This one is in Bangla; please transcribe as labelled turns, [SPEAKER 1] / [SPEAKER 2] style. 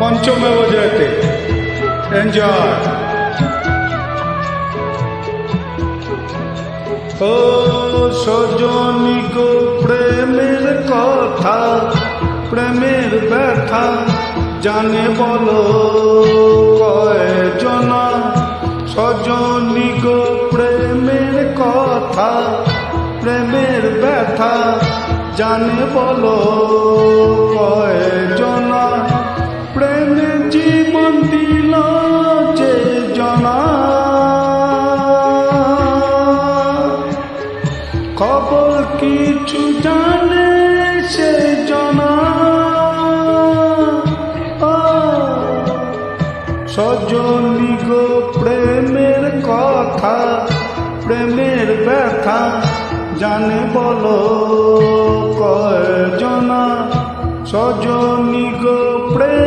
[SPEAKER 1] পঞ্চমেব জয়তে। এনজয়। ও সজনী গো প্রেমের কথা, প্রেমের ব্যথা জানে বলো কয়জনা। সজনী গো প্রেমের কথা, প্রেমের ব্যথা জানে বলো কয়জনা। প্রেমে জীবন দিল যে জনা, খবর কিছু জানে সে জনা। সজনী গো প্রেমের কথা, প্রেমের ব্যথা জানে বলো কয়জনা। সজনী গো প্রেম